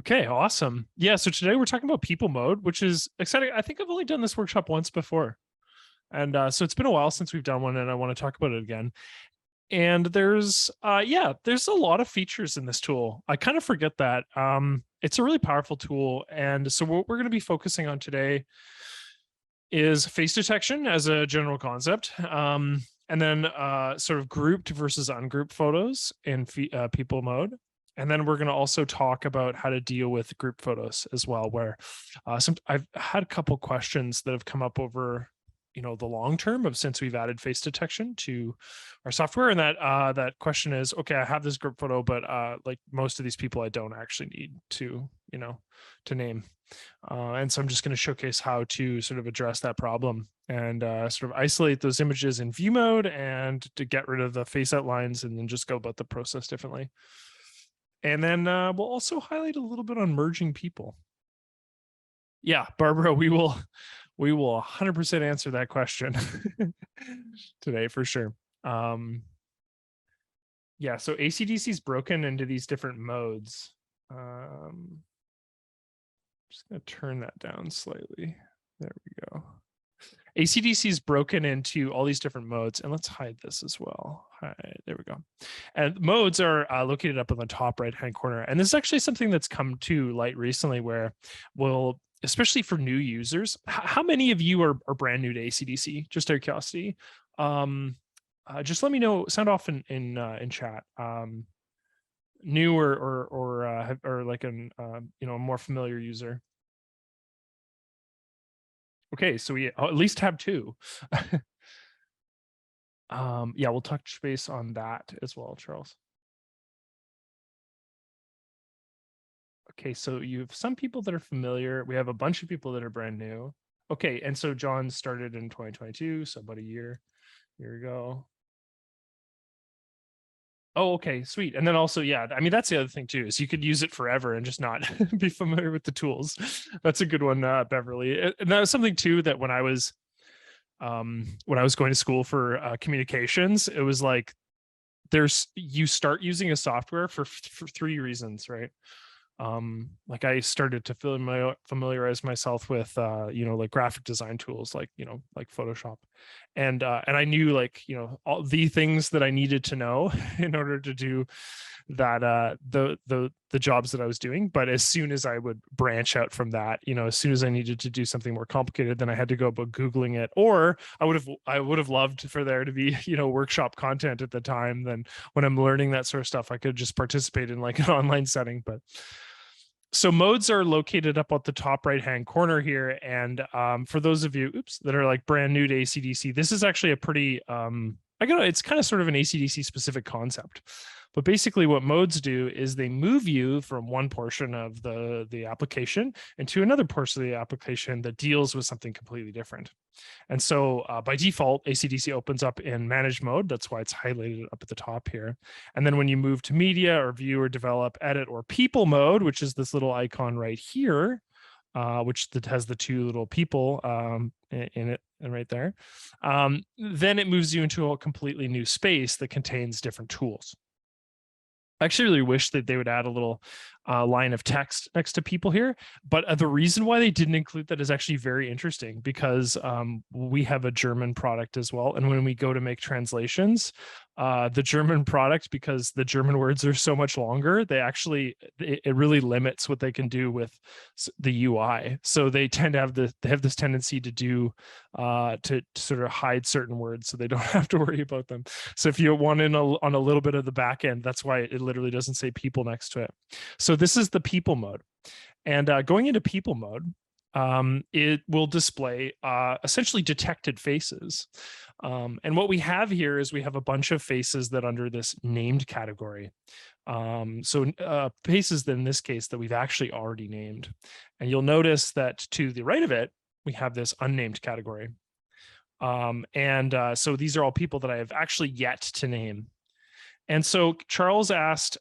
Okay, awesome. Yeah, so today we're talking about people mode, which is exciting. I think I've only done this workshop once before. And so it's been a while since we've done one, and I want to talk about it again. And there's there's a lot of features in this tool. I kind of forget that. It's a really powerful tool. And so what we're going to be focusing on today is face detection as a general concept. And then sort of grouped versus ungrouped photos in people mode. And then we're going to also talk about how to deal with group photos as well, where I've had a couple questions that have come up over the long term of since we've added face detection to our software. And that question is, okay, I have this group photo, but like most of these people I don't actually need to to name. And so I'm just going to showcase how to sort of address that problem and sort of isolate those images in view mode and to get rid of the face outlines and then just go about the process differently. And then we'll also highlight a little bit on merging people. Yeah, Barbara, we will 100% answer that question today for sure. Yeah, so ACDSee is broken into these different modes. I'm just going to turn that down slightly. There we go. ACDSee is broken into all these different modes, and let's hide this as well. There we go. And modes are located up in the top right-hand corner. And this is actually something that's come to light recently where we'll, especially for new users, how many of you are brand new to ACDSee? Just out of curiosity. Just let me know, sound off in chat. New or like a more familiar user. Okay, so we at least have two. Yeah, we'll touch base on that as well, Charles. Okay, so you have some people that are familiar. We have a bunch of people that are brand new. Okay, and so John started in 2022, so about a year ago. Oh, okay, sweet. And then also, yeah, I mean, that's the other thing too, is you could use it forever and just not be familiar with the tools. That's a good one, Beverly. And that was something too that when I was going to school for communications, it was like you start using a software for three reasons, right? Like I started to familiarize myself with like graphic design tools like like Photoshop, and I knew like all the things that I needed to know in order to do that the jobs that I was doing. But as soon as I would branch out from that, as soon as I needed to do something more complicated, then I had to go about Googling it, or I would have loved for there to be workshop content at the time. Then when I'm learning that sort of stuff, I could just participate in like an online setting. But so modes are located up at the top right-hand corner here. And for those of you, that are like brand new to ACDSee, this is actually a pretty, it's kind of sort of an ACDSee specific concept. But basically what modes do is they move you from one portion of the application into another portion of the application that deals with something completely different. And so by default, ACDSee opens up in manage mode. That's why it's highlighted up at the top here. And then when you move to media or view or develop, edit, or people mode, which is this little icon right here, which has the two little people in it and right there, then it moves you into a completely new space that contains different tools. I actually really wish that they would add a little line of text next to people here. But the reason why they didn't include that is actually very interesting, because we have a German product as well. And when we go to make translations, the German product, because the German words are so much longer, it really limits what they can do with the UI. So they tend to have this tendency to do to sort of hide certain words so they don't have to worry about them. So if you want in on a little bit of the back end, that's why it literally doesn't say people next to it. So this is the people mode. And going into people mode, it will display essentially detected faces. And what we have here is we have a bunch of faces that under this named category. So faces that in this case that we've actually already named. And you'll notice that to the right of it, we have this unnamed category. So these are all people that I have actually yet to name. And so Charles asked,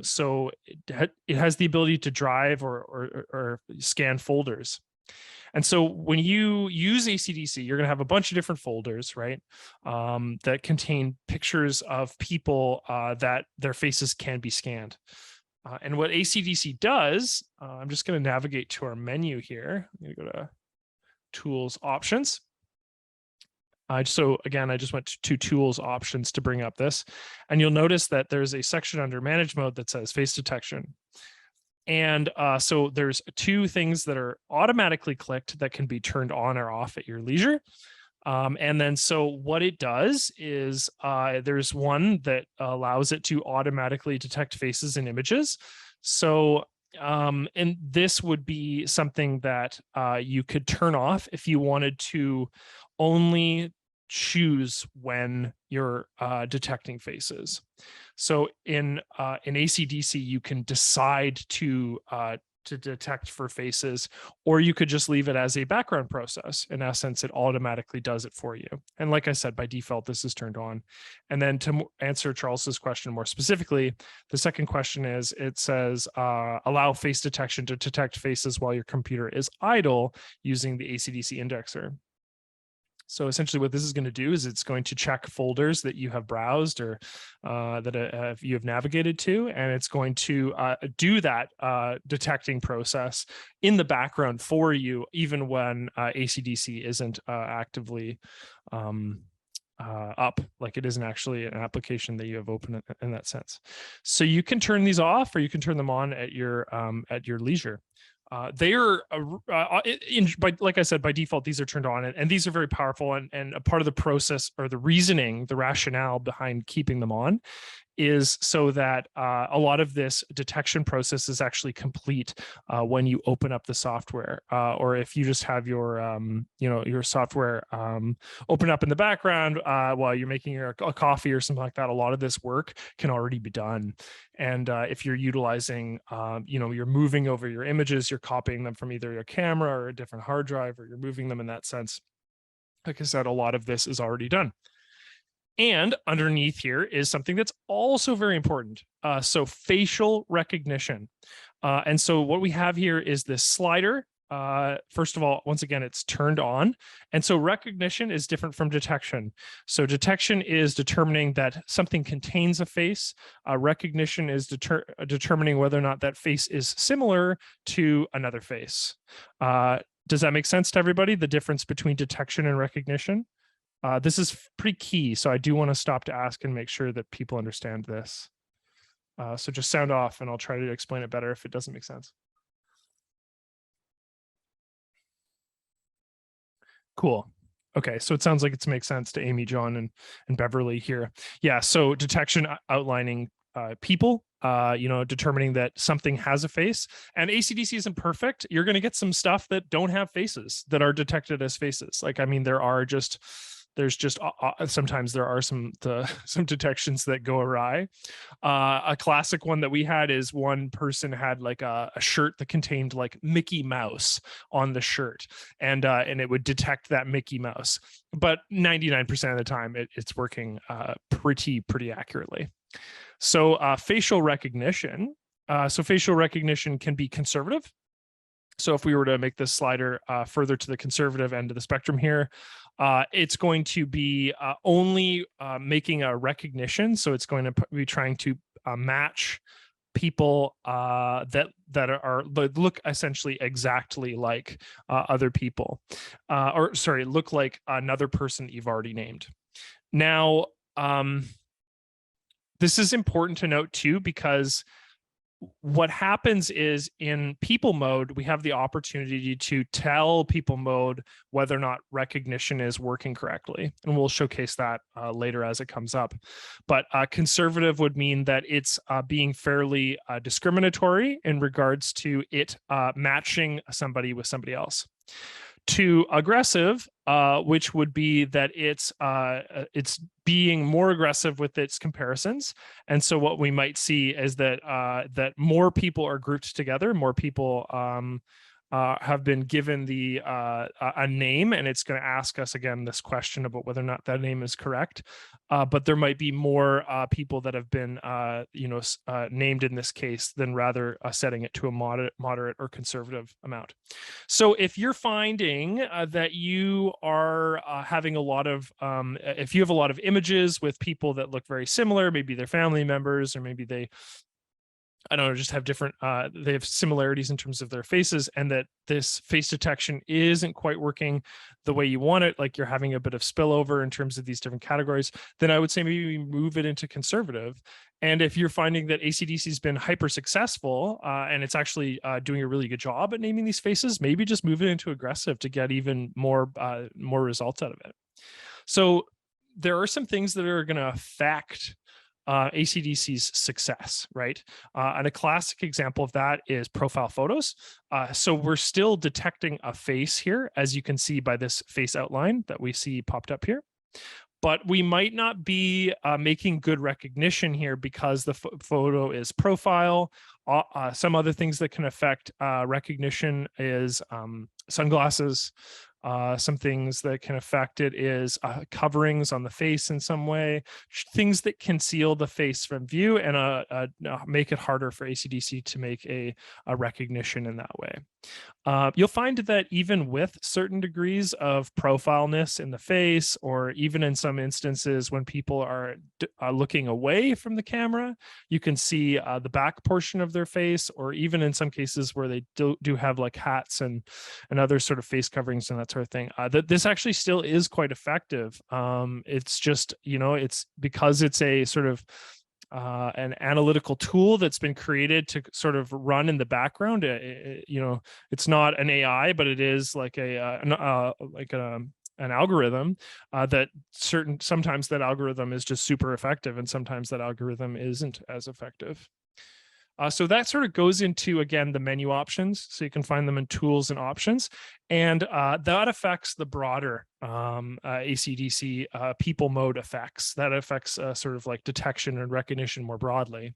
so it has the ability to drive or scan folders. And so when you use ACDSee, you're going to have a bunch of different folders, right? That contain pictures of people that their faces can be scanned. And what ACDSee does, I'm just going to navigate to our menu here. I'm going to go to Tools Options. So again, I just went to Tools Options to bring up this. And you'll notice that there's a section under Manage Mode that says Face Detection. And so there's two things that are automatically clicked that can be turned on or off at your leisure. And then so what it does is there's one that allows it to automatically detect faces and images. So and this would be something that you could turn off if you wanted to only choose when you're detecting faces. So in ACDSee, you can decide to detect for faces, or you could just leave it as a background process. In essence, it automatically does it for you. And like I said, by default, this is turned on. And then to answer Charles's question more specifically, the second question is, it says, allow face detection to detect faces while your computer is idle using the ACDSee indexer. So essentially what this is going to do is it's going to check folders that you have browsed or that you have navigated to, and it's going to do that detecting process in the background for you, even when ACDSee isn't actively up, like it isn't actually an application that you have open in that sense. So you can turn these off or you can turn them on at your leisure. They are, like I said, by default, these are turned on, and these are very powerful. And a part of the process or the reasoning, the rationale behind keeping them on is so that a lot of this detection process is actually complete when you open up the software, or if you just have your, your software open up in the background while you're making a coffee or something like that. A lot of this work can already be done. And if you're utilizing, you're moving over your images, you're copying them from either your camera or a different hard drive, or you're moving them in that sense. Like I said, a lot of this is already done. And underneath here is something that's also very important. So facial recognition. And so what we have here is this slider. First of all, once again, it's turned on. And so recognition is different from detection. So detection is determining that something contains a face. Recognition is determining whether or not that face is similar to another face. Does that make sense to everybody? The difference between detection and recognition? This is pretty key, so I do want to stop to ask and make sure that people understand this. So just sound off and I'll try to explain it better if it doesn't make sense. Cool. Okay, so it sounds like it makes sense to Amy, John, and Beverly here. Yeah, so detection outlining people, determining that something has a face. And ACDSee isn't perfect. You're going to get some stuff that don't have faces that are detected as faces. Like, I mean, sometimes there are some detections that go awry. A classic one that we had is one person had like a shirt that contained like Mickey Mouse on the shirt, and it would detect that Mickey Mouse. But 99% of the time, it's working pretty accurately. So facial recognition. So facial recognition can be conservative. So if we were to make this slider further to the conservative end of the spectrum here, it's going to be only making a recognition. So it's going to be trying to match people that look essentially exactly like other people, look like another person you've already named. Now, this is important to note too, because what happens is in people mode, we have the opportunity to tell people mode whether or not recognition is working correctly. And we'll showcase that later as it comes up. But conservative would mean that it's being fairly discriminatory in regards to it matching somebody with somebody else. To aggressive, which would be that it's being more aggressive with its comparisons. And so what we might see is that that more people are grouped together, more people have been given a name, and it's going to ask us again this question about whether or not that name is correct. But there might be more people that have been named in this case than rather setting it to a moderate or conservative amount. So if you're finding that you are having a lot of, if you have a lot of images with people that look very similar, maybe they're family members, or maybe they I don't know, just have different, they have similarities in terms of their faces, and that this face detection isn't quite working the way you want it, like you're having a bit of spillover in terms of these different categories, then I would say maybe move it into conservative. And if you're finding that ACDC has been hyper successful and it's actually doing a really good job at naming these faces, maybe just move it into aggressive to get even more results out of it. So there are some things that are going to affect ACDC's success, right? And a classic example of that is profile photos. So we're still detecting a face here, as you can see by this face outline that we see popped up here. But we might not be making good recognition here because the photo is profile. Some other things that can affect recognition is sunglasses. Some things that can affect it is coverings on the face in some way, things that conceal the face from view and make it harder for ACDC to make a recognition in that way. You'll find that even with certain degrees of profileness in the face, or even in some instances when people are looking away from the camera, you can see the back portion of their face, or even in some cases where they do have like hats and other sort of face coverings and that sort of thing, that this actually still is quite effective. It's just, it's because it's a sort of an analytical tool that's been created to sort of run in the background. It's not an AI, but it is like an algorithm that sometimes that algorithm is just super effective, and sometimes that algorithm isn't as effective. So that sort of goes into, again, the menu options. So you can find them in tools and options. And that affects the broader ACDC people mode effects. That affects sort of like detection and recognition more broadly.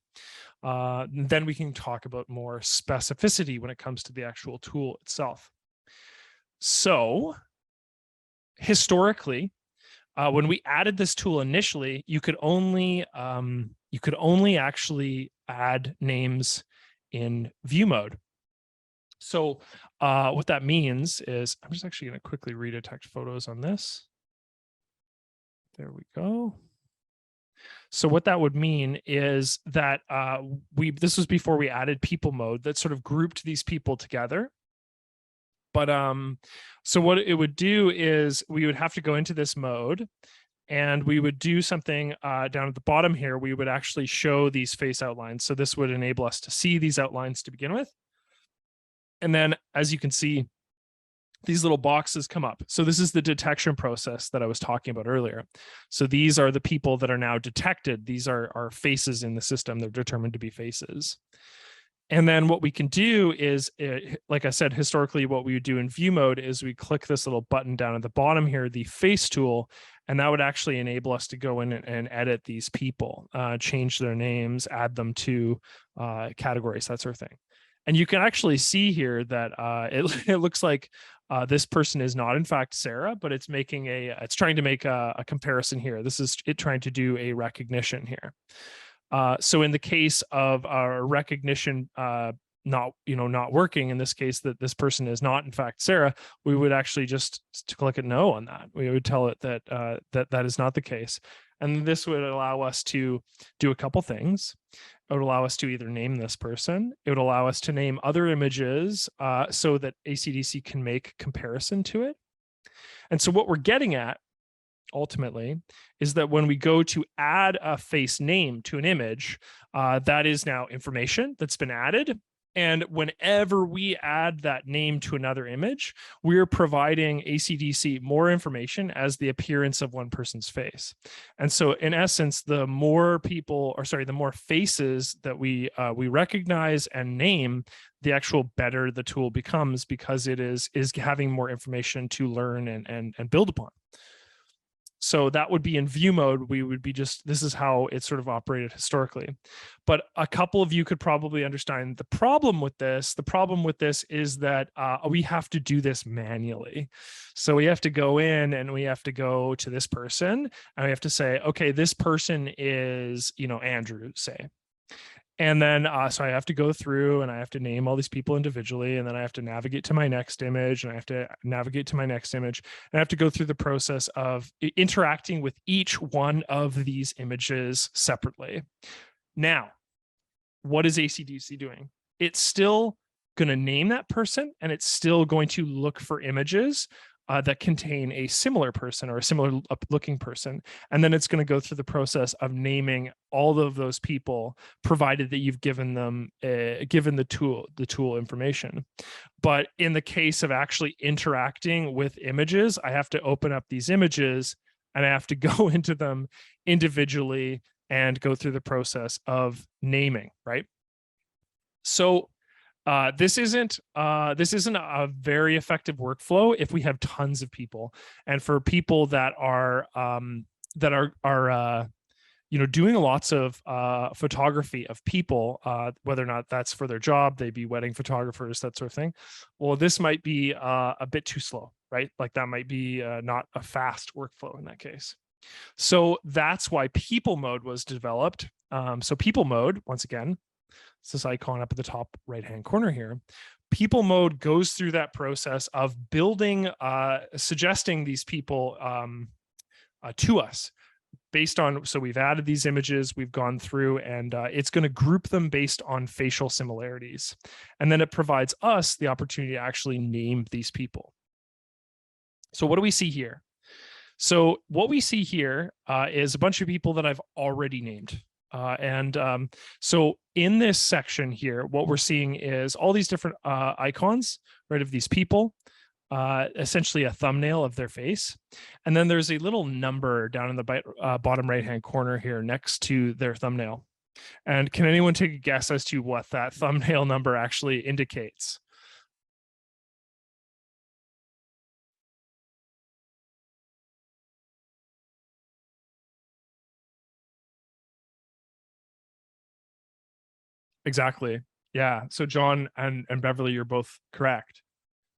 Then we can talk about more specificity when it comes to the actual tool itself. So historically, when we added this tool initially, you could only actually add names in view mode. So what that means is, I'm just actually going to quickly redetect photos on this. There we go. So what that would mean is that this was before we added people mode that sort of grouped these people together. But so what it would do is we would have to go into this mode, and we would do something down at the bottom here. We would actually show these face outlines. So this would enable us to see these outlines to begin with. And then, as you can see, these little boxes come up. So this is the detection process that I was talking about earlier. So these are the people that are now detected. These are faces in the system. They're determined to be faces. And then what we can do is, like I said, historically, what we would do in view mode is we click this little button down at the bottom here, the face tool, and that would actually enable us to go in and edit these people, change their names, add them to categories, that sort of thing. And you can actually see here that it looks like this person is not in fact Sarah, but it's trying to make a comparison here. This is it trying to do a recognition here. So in the case of our recognition not working, in this case that this person is not in fact Sarah, we would actually just click a no on that. We would tell it that that is not the case. And this would allow us to do a couple things. It would allow us to either name this person. It would allow us to name other images so that ACDC can make comparison to it. And so what we're getting at ultimately is that when we go to add a face name to an image, that is now information that's been added. And whenever we add that name to another image, we're providing ACDC more information as the appearance of one person's face. And so in essence, the more faces that we recognize and name, the actual better the tool becomes, because it is having more information to learn and build upon. So that would be in view mode. We would be this is how it sort of operated historically. But a couple of you could probably understand the problem with this. The problem with this is that we have to do this manually. So we have to go in and we have to go to this person and we have to say, okay, this person is, Andrew, say. And then, so I have to go through and I have to name all these people individually. And then I have to navigate to my next image, and I have to navigate to my next image. And I have to go through the process of interacting with each one of these images separately. Now, what is ACDSee doing? It's still going to name that person, and it's still going to look for images that contain a similar person or a similar looking person. And then it's going to go through the process of naming all of those people, provided that you've given them given the tool information. But in the case of actually interacting with images, I have to open up these images and I have to go into them individually and go through the process of naming, right? So this isn't a very effective workflow if we have tons of people, and for people that are doing lots of photography of people, whether or not that's for their job, they be wedding photographers, that sort of thing. Well, this might be a bit too slow, right? Like that might be not a fast workflow in that case. So that's why people mode was developed. So people mode, once again, it's this icon up at the top right-hand corner here. People mode goes through that process of building, suggesting these people to us based on, so we've added these images, we've gone through, and it's going to group them based on facial similarities. And then it provides us the opportunity to actually name these people. So what do we see here? So what we see here is a bunch of people that I've already named. So in this section here, what we're seeing is all these different icons, right, of these people, essentially a thumbnail of their face. And then there's a little number down in the bottom right-hand corner here next to their thumbnail. And can anyone take a guess as to what that thumbnail number actually indicates? Exactly. Yeah. So John and Beverly, you're both correct.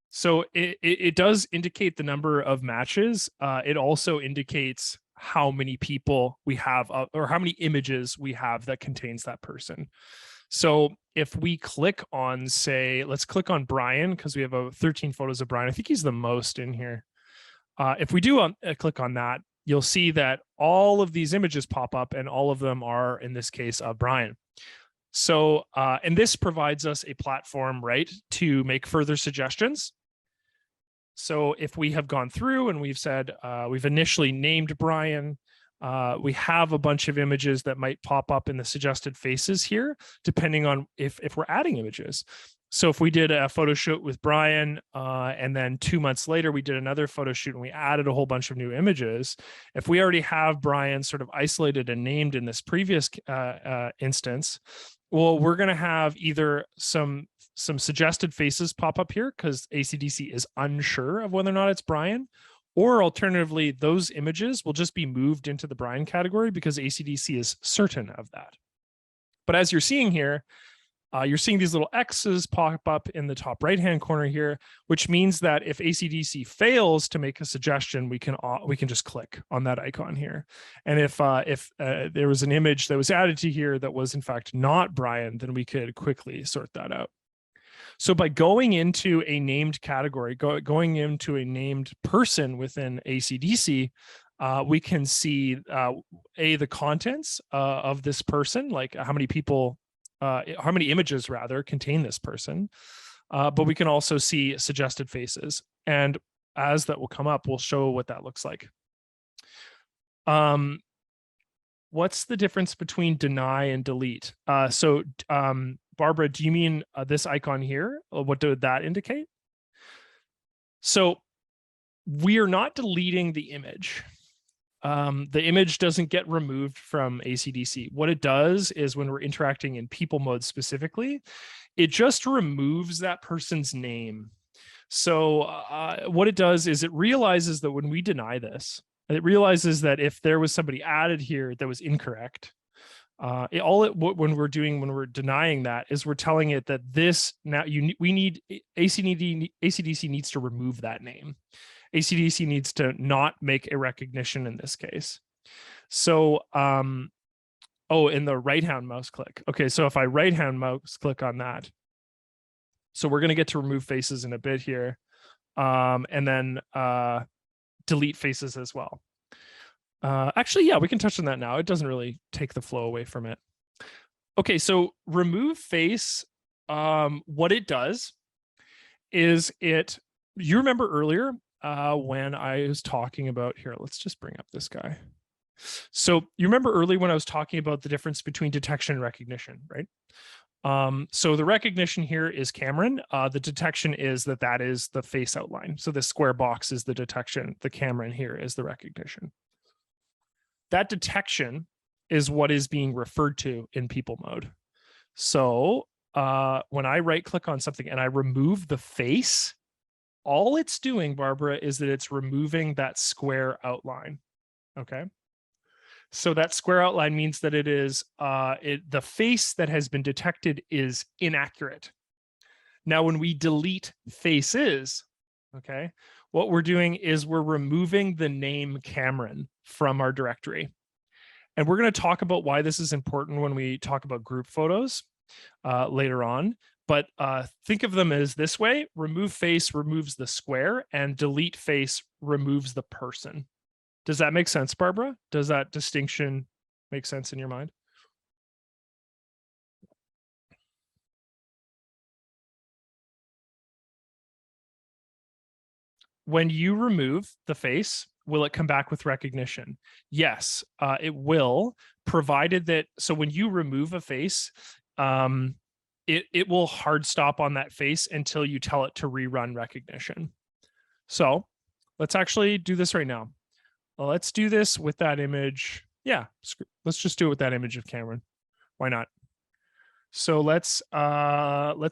So it does indicate the number of matches. It also indicates how many people we have, or how many images we have that contains that person. So if we click on, say, let's click on Brian, because we have 13 photos of Brian. I think he's the most in here. If we do click on that, you'll see that all of these images pop up, and all of them are, in this case, of Brian. So, and this provides us a platform, right, to make further suggestions. So if we have gone through and we've said, we've initially named Brian, we have a bunch of images that might pop up in the suggested faces here, depending on if we're adding images. So if we did a photo shoot with Brian, and then 2 months later, we did another photo shoot and we added a whole bunch of new images, if we already have Brian sort of isolated and named in this previous instance, well, we're going to have either some suggested faces pop up here because ACDSee is unsure of whether or not it's Brian, or alternatively, those images will just be moved into the Brian category because ACDSee is certain of that. But as you're seeing here, you're seeing these little X's pop up in the top right-hand corner here, which means that if ACDSee fails to make a suggestion, we can just click on that icon here. And if there was an image that was added to here that was in fact not Brian, then we could quickly sort that out. So by going into a named category, going into a named person within ACDSee, we can see the contents of this person, like how many people, how many images rather contain this person, but we can also see suggested faces. And as that will come up, we'll show what that looks like. What's the difference between deny and delete? Barbara, do you mean this icon here? What did that indicate? So we are not deleting the image. The image doesn't get removed from ACDSee. What it does is when we're interacting in people mode specifically, it just removes that person's name. So what it does is it realizes that when we deny this, it realizes that if there was somebody added here that was incorrect, when we're denying that is we're telling it that this now ACDSee needs to remove that name. ACDSee needs to not make a recognition in this case. So, in the right-hand mouse click. Okay, so if I right-hand mouse click on that, so we're going to get to remove faces in a bit here, and then delete faces as well. Actually, yeah, we can touch on that now. It doesn't really take the flow away from it. Okay, so remove face, what it does is you remember earlier when I was talking about, here, let's just bring up this guy. So you remember earlier when I was talking about the difference between detection and recognition, right? So the recognition here is Cameron. The detection is that is the face outline. So the square box is the detection. The Cameron here is the recognition. That detection is what is being referred to in people mode. So when I right click on something and I remove the face, all it's doing, Barbara, is that it's removing that square outline. Okay. So that square outline means that it is the face that has been detected is inaccurate. Now, when we delete faces, okay, what we're doing is we're removing the name Cameron from our directory. And we're going to talk about why this is important when we talk about group photos later on. But think of them as this way: remove face removes the square, and delete face removes the person. Does that make sense, Barbara? Does that distinction make sense in your mind? When you remove the face, will it come back with recognition? Yes, it will, provided that, so when you remove a face, it will hard stop on that face until you tell it to rerun recognition. So let's actually do this right now. Let's do this with that image. Yeah, let's just do it with that image of Cameron. Why not? So let's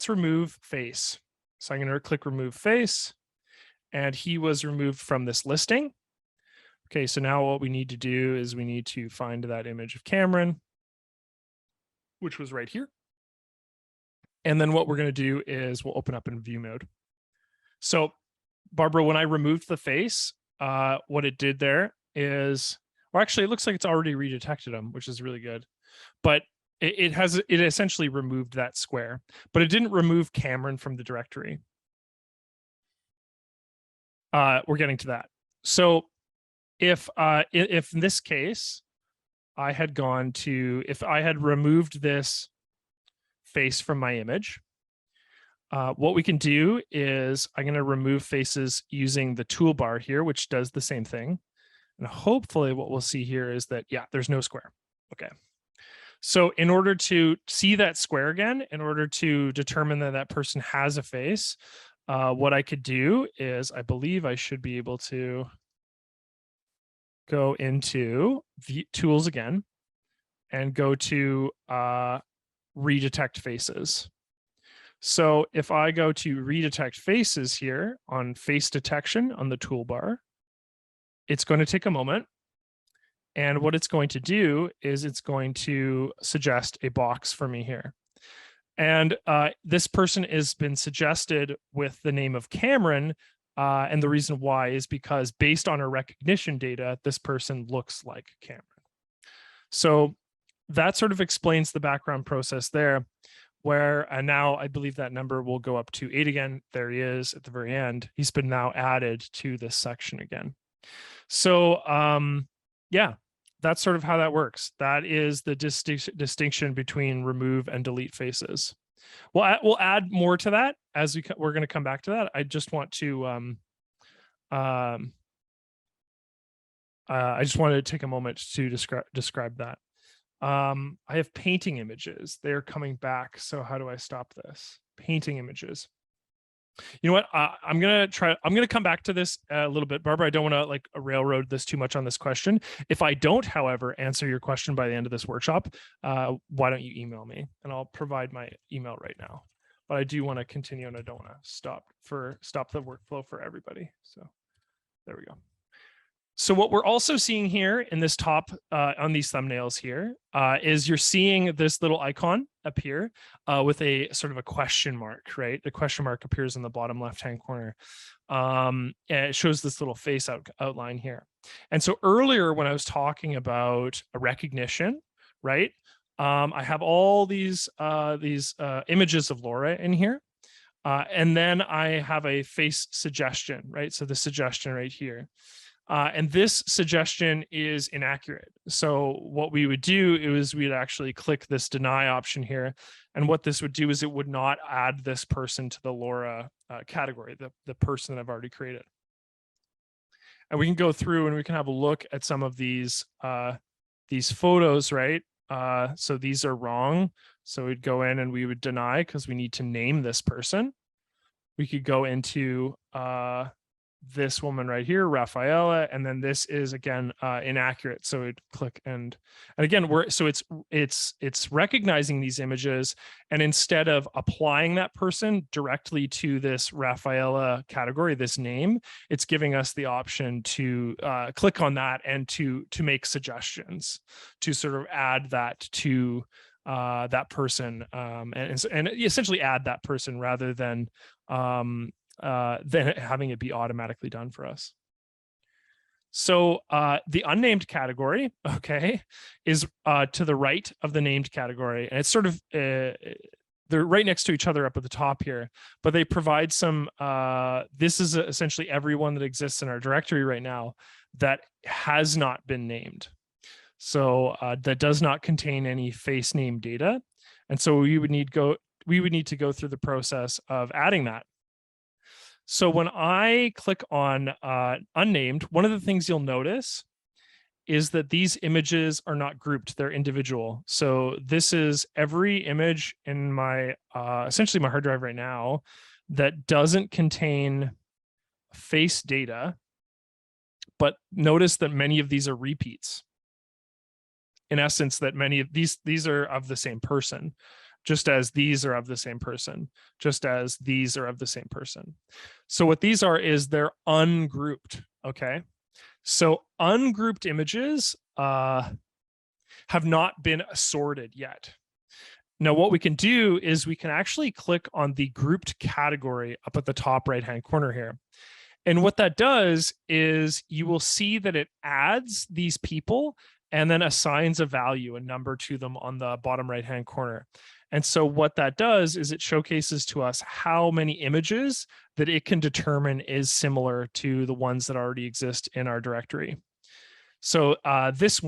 remove face. So I'm going to click remove face, and he was removed from this listing. Okay, so now what we need to do is we need to find that image of Cameron, which was right here. And then what we're going to do is we'll open up in view mode. So Barbara, when I removed the face, what it did there is, well, actually it looks like it's already redetected him, which is really good. But it essentially removed that square, but it didn't remove Cameron from the directory. We're getting to that. So if in this case, I had gone to, if I had removed this face from my image, what we can do is I'm going to remove faces using the toolbar here, which does the same thing. And hopefully what we'll see here is that, yeah, there's no square. Okay. So in order to see that square again, in order to determine that that person has a face, what I could do is, I believe I should be able to go into the tools again and go to redetect faces. So if I go to redetect faces here on face detection on the toolbar, it's going to take a moment. And what it's going to do is it's going to suggest a box for me here. And this person has been suggested with the name of Cameron. And the reason why is because based on our recognition data, this person looks like Cameron. So that sort of explains the background process there, where now I believe that number will go up to 8 again. There he is at the very end. He's been now added to this section again. So yeah, that's sort of how that works. That is the distinction between remove and delete faces. We'll add more to that as we're going to come back to that. I just want to I just wanted to take a moment to describe that. I have painting images. They're coming back. So how do I stop this? Painting images. You know what? I'm going to come back to this a little bit. Barbara, I don't want to like railroad this too much on this question. If I don't, however, answer your question by the end of this workshop, why don't you email me and I'll provide my email right now. But I do want to continue and I don't want to stop the workflow for everybody. So there we go. So what we're also seeing here in this top on these thumbnails here is you're seeing this little icon appear with a sort of a question mark, right? The question mark appears in the bottom left-hand corner. And it shows this little face outline here. And so earlier when I was talking about a recognition, right? I have all these images of Laura in here. And then I have a face suggestion, right? So the suggestion right here. And this suggestion is inaccurate. So what we would do is we'd actually click this deny option here. And what this would do is it would not add this person to the LoRa category, the person that I've already created. And we can go through and we can have a look at some of these photos, right? So these are wrong. So we'd go in and we would deny because we need to name this person. We could go into this woman right here, Rafaela, and then this is again inaccurate. So we'd click and again it's recognizing these images, and instead of applying that person directly to this Rafaela category, this name, it's giving us the option to click on that and to make suggestions to sort of add that to that person and essentially add that person rather than having it be automatically done for us. So the unnamed category, okay, is to the right of the named category. And it's sort of, they're right next to each other up at the top here, but they provide some, this is essentially everyone that exists in our directory right now that has not been named. So that does not contain any face name data. And so we would need to go through the process of adding that. So when I click on unnamed, one of the things you'll notice is that these images are not grouped, they're individual. So this is every image in my, essentially my hard drive right now that doesn't contain face data, but notice that many of these are repeats. In essence, that many of these are of the same person, just as these are of the same person, just as these are of the same person. So what these are is they're ungrouped, okay? So ungrouped images have not been sorted yet. Now what we can do is we can actually click on the grouped category up at the top right-hand corner here. And what that does is you will see that it adds these people and then assigns a value, a number to them on the bottom right-hand corner. And so what that does is it showcases to us how many images that it can determine is similar to the ones that already exist in our directory. So this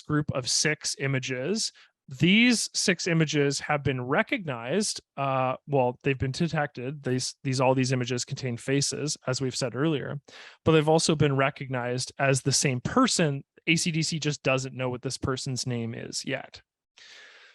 group of 6 images, these 6 images have been recognized. Well, they've been detected. All these images contain faces, as we've said earlier, but they've also been recognized as the same person. ACDSee just doesn't know what this person's name is yet.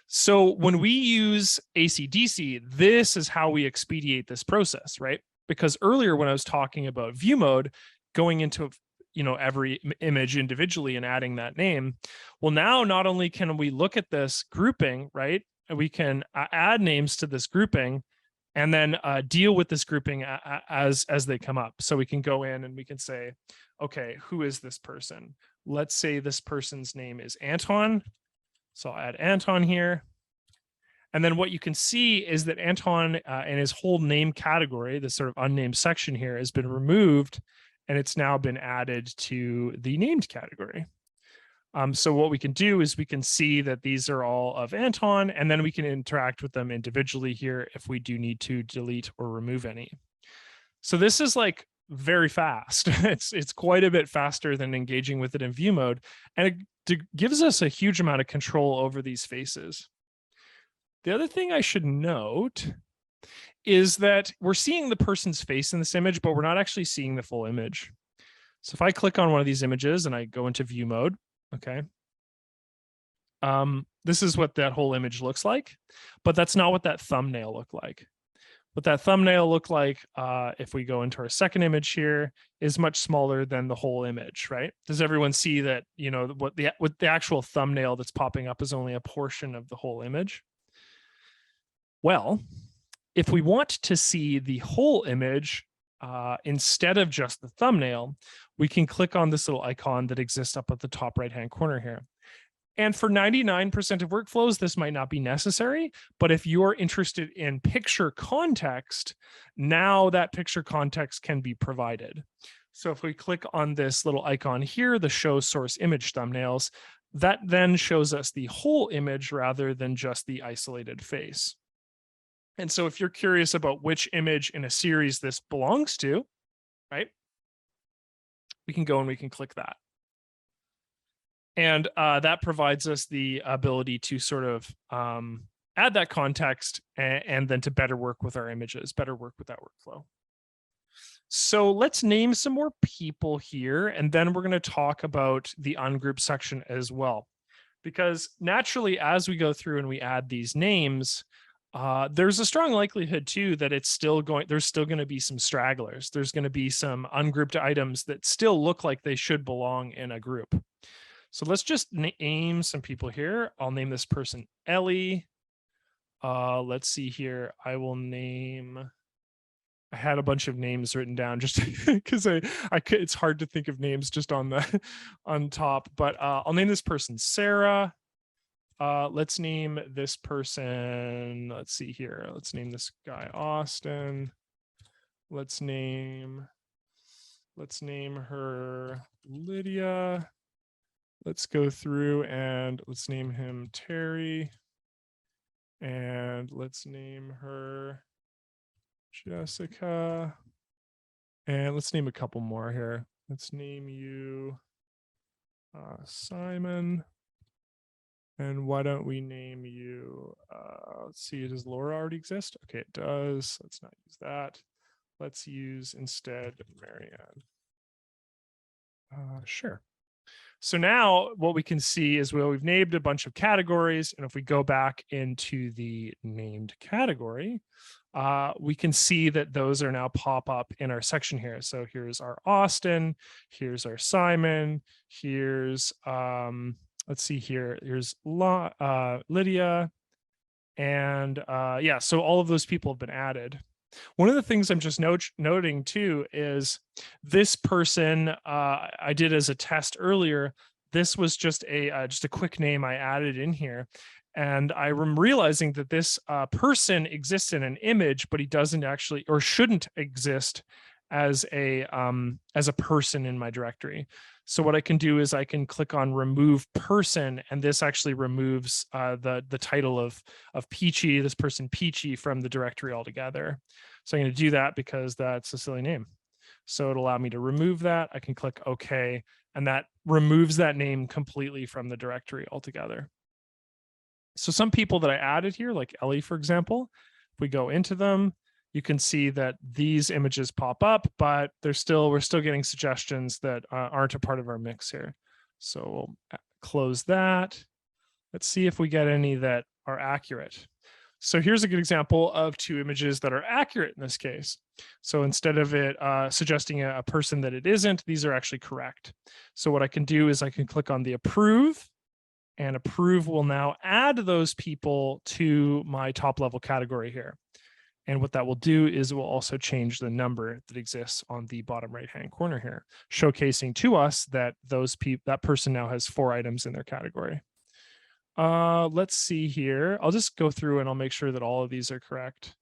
So when we use ACDSee, this is how we expedite this process, right? Because earlier when I was talking about view mode, going into every image individually and adding that name, well, now not only can we look at this grouping, right? We can add names to this grouping and then deal with this grouping as they come up. So we can go in and we can say, okay, who is this person? Let's say this person's name is Anton. So I'll add Anton here. And then what you can see is that Anton and his whole name category, this sort of unnamed section here, has been removed, and it's now been added to the named category. So what we can do is we can see that these are all of Anton, and then we can interact with them individually here if we do need to delete or remove any. So this is like very fast. It's quite a bit faster than engaging with it in view mode, and it gives us a huge amount of control over these faces. The other thing I should note is that we're seeing the person's face in this image, but we're not actually seeing the full image. So if I click on one of these images and I go into view mode, okay, this is what that whole image looks like, but that's not what that thumbnail looked like. What that thumbnail looked like, if we go into our second image here, is much smaller than the whole image, right? Does everyone see that, what the actual thumbnail that's popping up is only a portion of the whole image? Well, if we want to see the whole image instead of just the thumbnail, we can click on this little icon that exists up at the top right-hand corner here. And for 99% of workflows, this might not be necessary, but if you're interested in picture context, now that picture context can be provided. So if we click on this little icon here, the show source image thumbnails, that then shows us the whole image rather than just the isolated face. And so if you're curious about which image in a series this belongs to, right? we can go and we can click that. And that provides us the ability to sort of add that context and then to better work with our images, better work with that workflow. So let's name some more people here, and then we're going to talk about the ungrouped section as well. Because naturally, as we go through and we add these names, there's a strong likelihood too that there's still going to be some stragglers. There's going to be some ungrouped items that still look like they should belong in a group. So let's just name some people here. I'll name this person Ellie. Let's see here. I had a bunch of names written down just because it's hard to think of names just on top, but I'll name this person Sarah. Let's name this person, let's see here. Let's name this guy Austin. Let's name her Lydia. Let's go through and let's name him Terry. And let's name her Jessica. And let's name a couple more here. Let's name you Simon. And why don't we name you, let's see, does Laura already exist? Okay, it does. Let's not use that. Let's use instead Marianne. Sure. So now what we can see is, well, we've named a bunch of categories. And if we go back into the named category, we can see that those are now pop up in our section here. So here's our Austin, here's our Simon, here's, let's see here, here's Lydia. And yeah, so all of those people have been added. One of the things I'm just noting too is this person I did as a test earlier. This was just a quick name I added in here, and I'm realizing that this person exists in an image, but he doesn't actually or shouldn't exist as a person in my directory. So what I can do is I can click on remove person, and this actually removes the title of Peachy, this person Peachy, from the directory altogether. So I'm going to do that because that's a silly name. So it'll allow me to remove that. I can click OK, and that removes that name completely from the directory altogether. So some people that I added here, like Ellie, for example, if we go into them, you can see that these images pop up, but we're still getting suggestions that aren't a part of our mix here. So we'll close that. Let's see if we get any that are accurate. So here's a good example of two images that are accurate in this case. So instead of it suggesting a person that it isn't, these are actually correct. So what I can do is I can click on the approve, and approve will now add those people to my top level category here. And what that will do is it will also change the number that exists on the bottom right-hand corner here, showcasing to us that that person now has 4 items in their category. Let's see here. I'll just go through and I'll make sure that all of these are correct.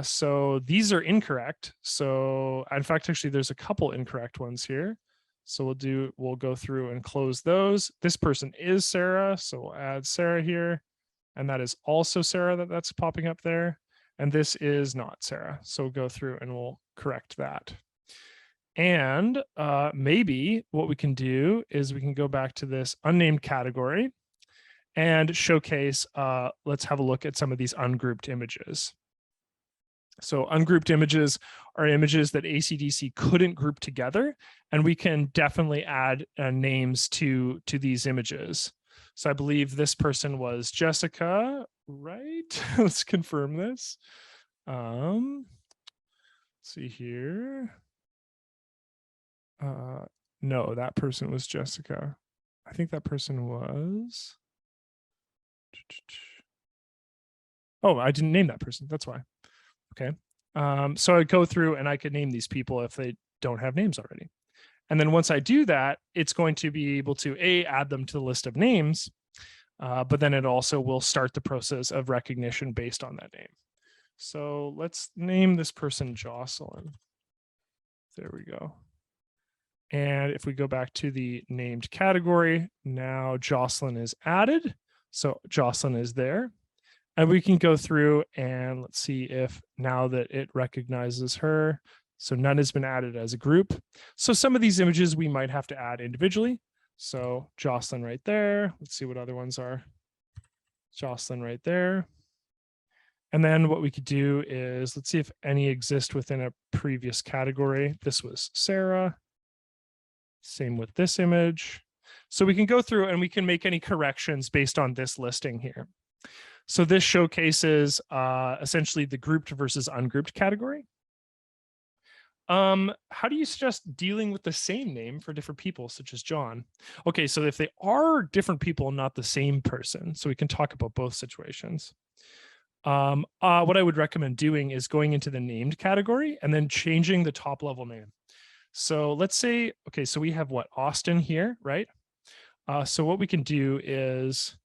So these are incorrect. So in fact, actually, there's a couple incorrect ones here. So we'll go through and close those. This person is Sarah, so we'll add Sarah here. And that is also Sarah that's popping up there. And this is not Sarah. So we'll go through and we'll correct that. And maybe what we can do is we can go back to this unnamed category and showcase, let's have a look at some of these ungrouped images. So ungrouped images are images that ACDSee couldn't group together, and we can definitely add names to these images. So I believe this person was Jessica, right? Let's confirm this. Let's see here. No, that person was Jessica. I think that person was. Oh, I didn't name that person. That's why. Okay. So I go through and I could name these people if they don't have names already. And then once I do that, it's going to be able to add them to the list of names, but then it also will start the process of recognition based on that name. So let's name this person Jocelyn. There we go. And if we go back to the named category, now Jocelyn is added. So Jocelyn is there. And we can go through and let's see if now that it recognizes her, So none has been added as a group. So some of these images we might have to add individually. So Jocelyn right there. Let's see what other ones are. Jocelyn right there. And then what we could do is, let's see if any exist within a previous category. This was Sarah. Same with this image. So we can go through and we can make any corrections based on this listing here. So this showcases essentially the grouped versus ungrouped category. How do you suggest dealing with the same name for different people, such as John? Okay, so if they are different people, not the same person, so we can talk about both situations. What I would recommend doing is going into the named category and then changing the top level name. So let's say, okay, so we have what, Austin here, right? So what we can do is,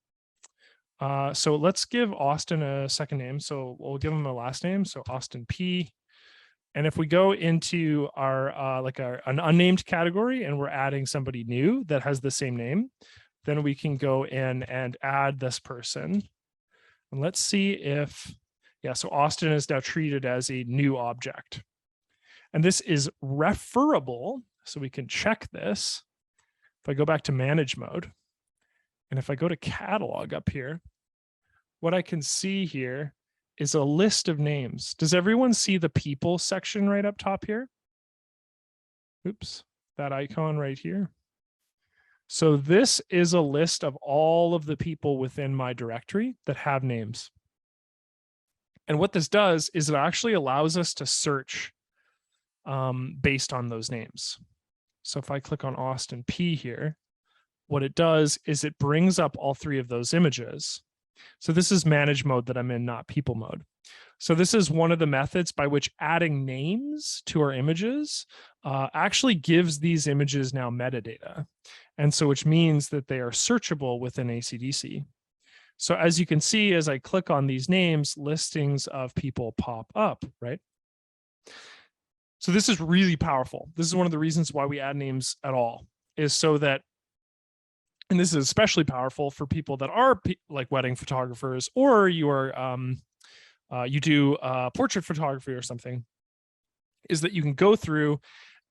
so let's give Austin a second name. So we'll give him a last name. So Austin P. And if we go into our like an unnamed category and we're adding somebody new that has the same name, then we can go in and add this person. And let's see if, yeah, so Austin is now treated as a new object. And this is referable, so we can check this. If I go back to manage mode, and if I go to catalog up here, what I can see here is a list of names. Does everyone see the people section right up top here? Oops, that icon right here. So this is a list of all of the people within my directory that have names. And what this does is it actually allows us to search based on those names. So if I click on Austin P here, what it does is it brings up all three of those images. So this is manage mode that I'm in, not people mode. So this is one of the methods by which adding names to our images actually gives these images now metadata. And so which means that they are searchable within ACDSee. So as you can see, as I click on these names, listings of people pop up, right? So this is really powerful. This is one of the reasons why we add names at all, is so that, and this is especially powerful for people that are like wedding photographers, or you are you do portrait photography or something, is that you can go through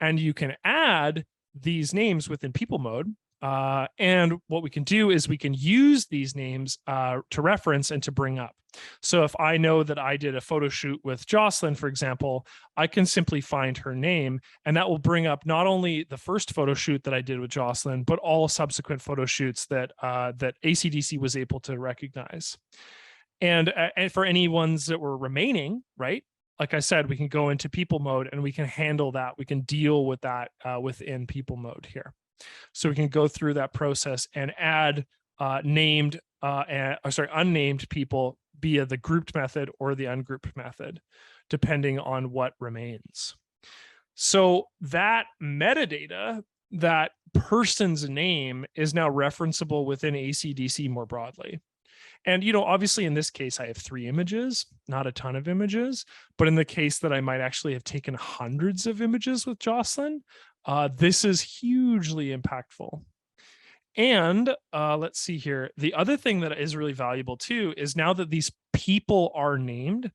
and you can add these names within people mode. And what we can do is we can use these names to reference and to bring up. So if I know that I did a photo shoot with Jocelyn, for example, I can simply find her name, and that will bring up not only the first photo shoot that I did with Jocelyn, but all subsequent photo shoots that that ACDSee was able to recognize. And for any ones that were remaining, right? Like I said, we can go into people mode and we can handle that. We can deal with that within people mode here. So we can go through that process and add unnamed people via the grouped method or the ungrouped method, depending on what remains. So that metadata, that person's name, is now referenceable within ACDSee more broadly. And, you know, obviously in this case, I have 3 images, not a ton of images, but in the case that I might actually have taken hundreds of images with Jocelyn, this is hugely impactful. And let's see here. The other thing that is really valuable too is now that these people are named,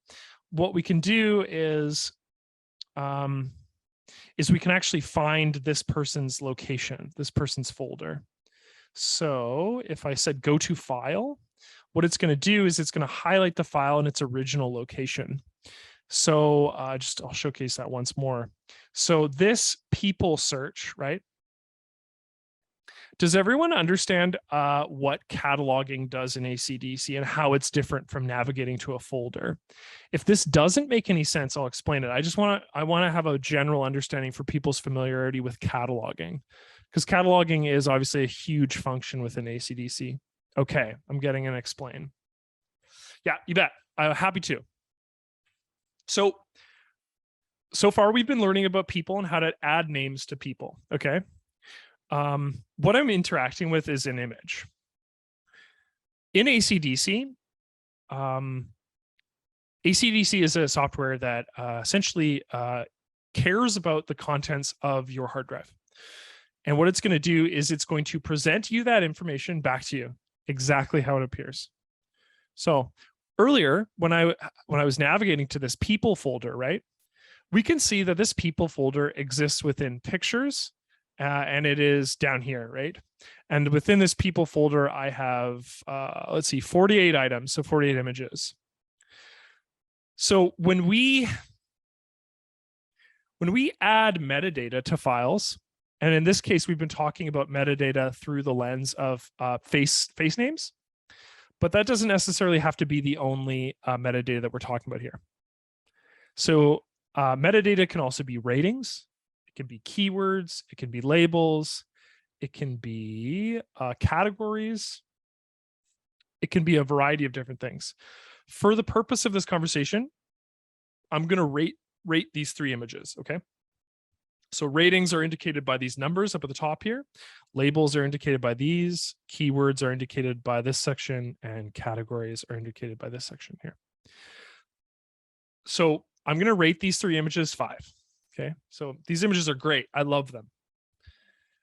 what we can do is we can actually find this person's location, this person's folder. So if I said go to file, what it's going to do is it's going to highlight the file in its original location. So I'll showcase that once more. So this people search, right? Does everyone understand what cataloging does in ACDSee and how it's different from navigating to a folder? If this doesn't make any sense, I'll explain it. I want to have a general understanding for people's familiarity with cataloging, because cataloging is obviously a huge function within ACDSee. Okay, I'm getting an explain. Yeah, you bet. I'm happy to. So far we've been learning about people and how to add names to people. Okay. What I'm interacting with is an image. In ACDSee, ACDSee is a software that essentially cares about the contents of your hard drive. And what it's going to do is it's going to present you that information back to you exactly how it appears. So earlier, when I was navigating to this people folder, right, we can see that this people folder exists within pictures, and it is down here, right? And within this people folder, I have, let's see, 48 items, so 48 images. So when we add metadata to files, and in this case, we've been talking about metadata through the lens of face names, but that doesn't necessarily have to be the only metadata that we're talking about here. So metadata can also be ratings, it can be keywords, it can be labels, it can be categories, it can be a variety of different things. For the purpose of this conversation, I'm going to rate these 3 images, okay? So ratings are indicated by these numbers up at the top here. Labels are indicated by these. Keywords are indicated by this section, and categories are indicated by this section here. So I'm going to rate these 3 images 5. Okay, so these images are great. I love them.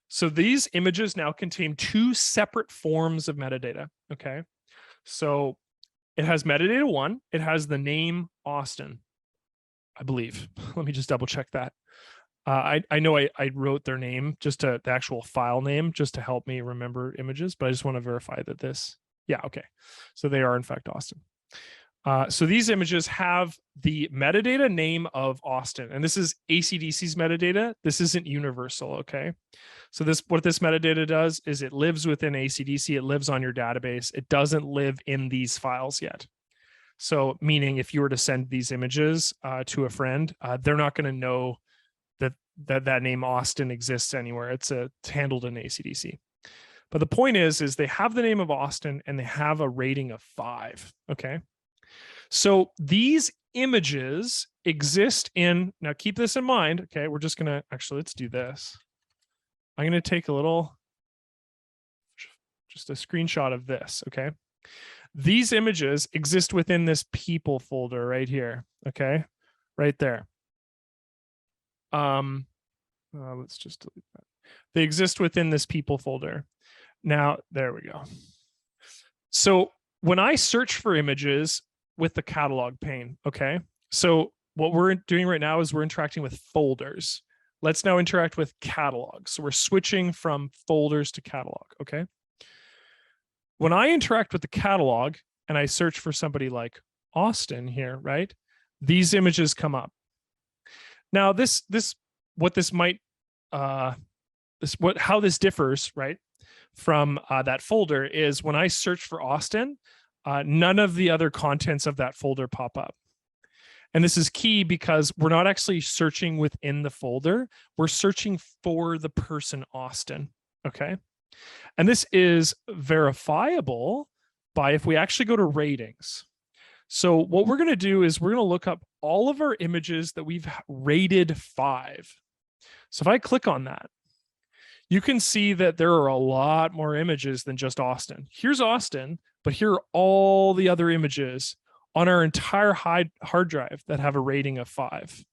So these images now contain 2 separate forms of metadata. Okay, so it has metadata 1. It has the name Austin, I believe. Let me just double check that. I know I wrote their name, just the actual file name, just to help me remember images, but I just want to verify that this, yeah, okay. So they are in fact Austin. So these images have the metadata name of Austin, and this is ACDSee's metadata. This isn't universal, okay? So what this metadata does is it lives within ACDSee, it lives on your database. It doesn't live in these files yet. So meaning if you were to send these images to a friend, they're not going to know that name Austin exists anywhere. It's handled in ACDSee. But the point is they have the name of Austin and they have a rating of 5. Okay. So these images exist in, now keep this in mind. Okay. We're just going to actually, let's do this. I'm going to take just a screenshot of this. Okay. These images exist within this people folder right here. Okay. Right there. Let's just delete that. They exist within this people folder. Now, there we go. So when I search for images with the catalog pane, okay, so what we're doing right now is we're interacting with folders. Let's now interact with catalogs. So we're switching from folders to catalog, okay? When I interact with the catalog and I search for somebody like Austin here, right? These images come up. Now, how this differs, right, from that folder is when I search for Austin, none of the other contents of that folder pop up. And this is key because we're not actually searching within the folder. We're searching for the person Austin, okay? And this is verifiable by if we actually go to ratings. So what we're going to do is we're going to look up all of our images that we've rated 5. So if I click on that, you can see that there are a lot more images than just Austin. Here's Austin, but here are all the other images on our entire hard drive that have a rating of 5.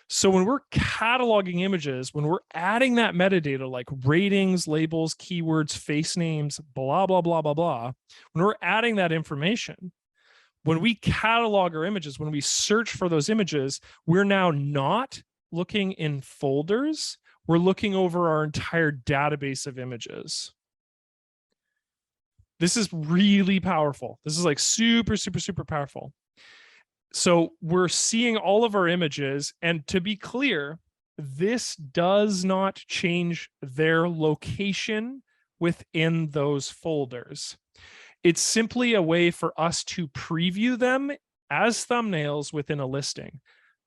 So when we're cataloging images, when we're adding that metadata like ratings, labels, keywords, face names, blah, blah, blah, blah, blah, when we're adding that information, when we catalog our images, when we search for those images, we're now not looking in folders. We're looking over our entire database of images. This is really powerful. This is like super, super, super powerful. So we're seeing all of our images. And to be clear, this does not change their location within those folders. It's simply a way for us to preview them as thumbnails within a listing.